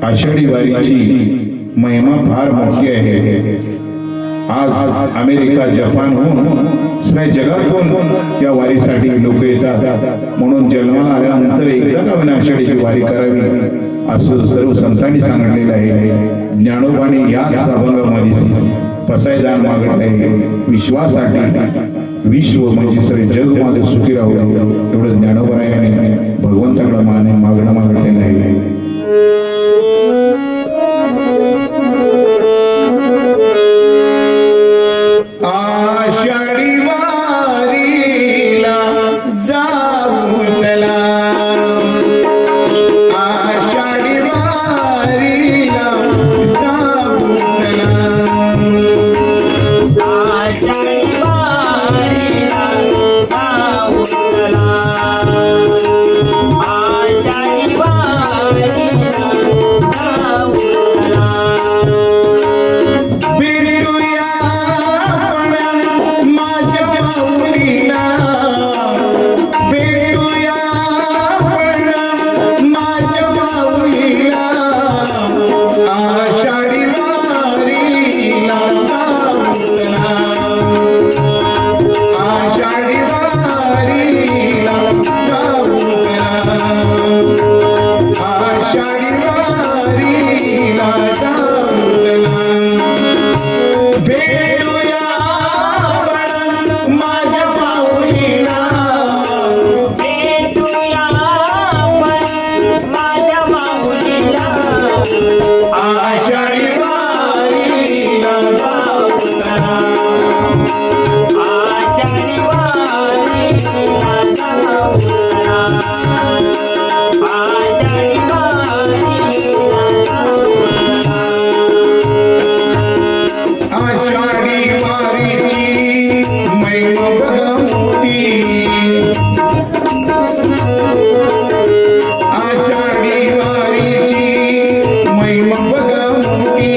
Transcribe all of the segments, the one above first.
आषाढी वारीची महिमा फार मोठी आहे। आज अमेरिका, जपानहून सगळ्या जगातून या वारीसाठी लोक येतात। म्हणून जन्माला आल्यानंतर एकदा का होईना आषाढीची वारी करावी असं सर्व संतांनी सांगितलेलं आहे। ज्ञानोबाने याच अभंगामध्ये पसायदान मागत आहे, विश्वासाठी विश्व म्हणजे सगळे जग माझे सुखी राहू एवढं ज्ञानोबाने भगवंताकडे मागणं मागितलेलं आहे। आषाढी वारीला जाऊ चला, आषाढी वारीला जाऊ चला, आषाढी वारीला जाऊ चला, आषाढी वारीला जाऊ चला। भेटूया माझ्या माऊलीला, भेटूया माझ्या माऊलीला, आषाढी वारीला जाऊ चला, आषाढी वारीला जाऊ चला, आषाढी वारीला जाऊ चला। भेटूया माझ्या माऊलीला, भेटूया माझ्या माऊलीला, आषाढी वारीला जाऊ चला, आषाढी वारीला जाऊ चला, आषाढी वारीला जाऊ चला। आषाढी वारीची महिमा बघा मोठी, आषाढी वारीची महिमा बघा मोठी,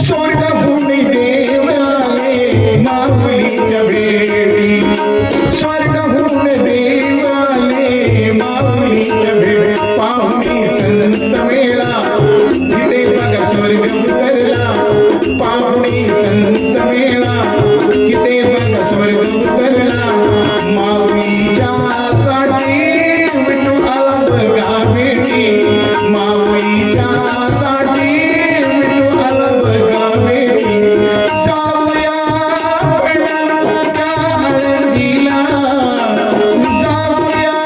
स्वर्गहून देव आले माऊलीच्या भेटी, स्वर्गहून देव आले माऊलीच्या भेटी, पाहुणी संत मेळा तिथे बघा स्वर्ग उतरला, पाहुणी संत मेळा तिथे बघा स्वर्ग उतरला, माऊलीच्या साठी विठू आला बघा भेटी, माऊलीच्या साठी विठू आला बघा भेटी, जाऊया पंढरपूरच्या आळंदीला, जाऊया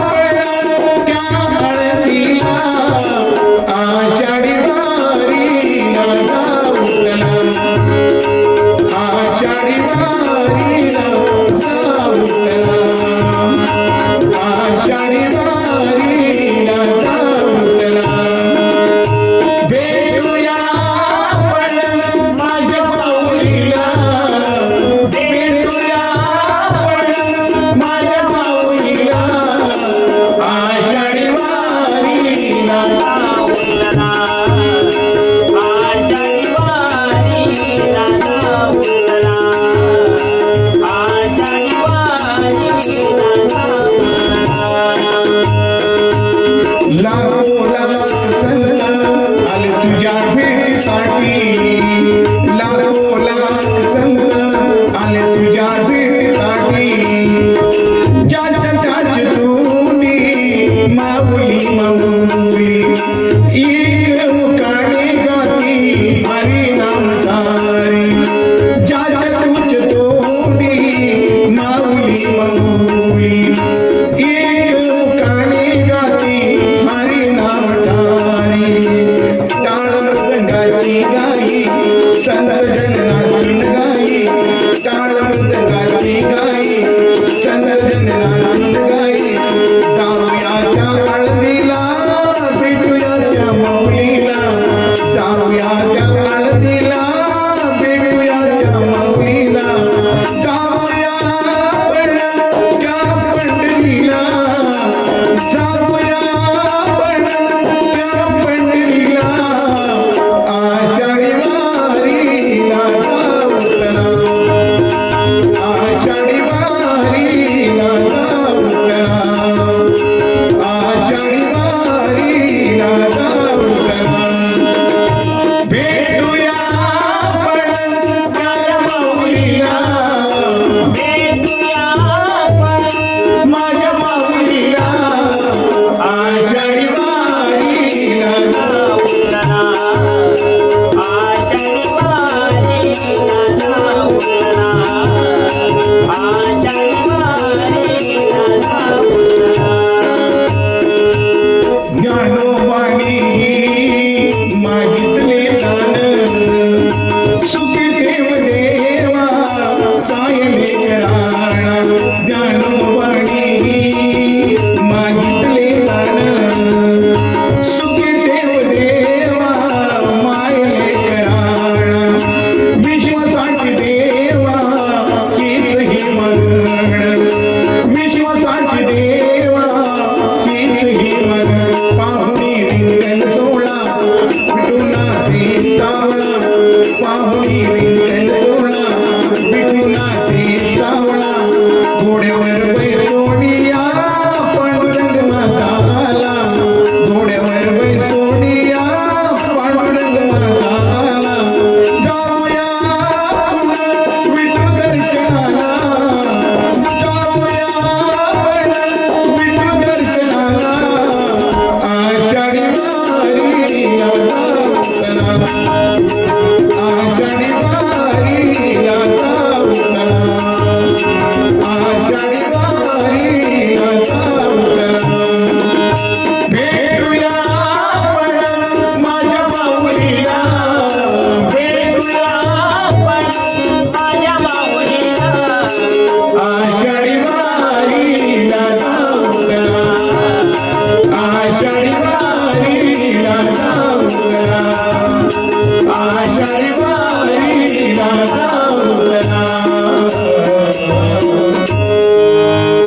पंढरपूरच्या आळंदीला, आषाढी वारीला जाऊ चला, आषाढी वारीला जाऊ चला, आषाढी वारीला जाऊ चला। भेटूया माझ्या माऊलीला, भेटूया माझ्या माऊलीला, आषाढी वारीला जाऊ चला, आषाढी वारीला जाऊ चला, आषाढी वारीला जाऊ चला। लाखो लाख संत आले तुझ्या भेटीसाठी, लाखो लाख संत आले तुझ्या भेटीसाठी, ज्याच्या त्याच्या तोंडी माऊली माऊली,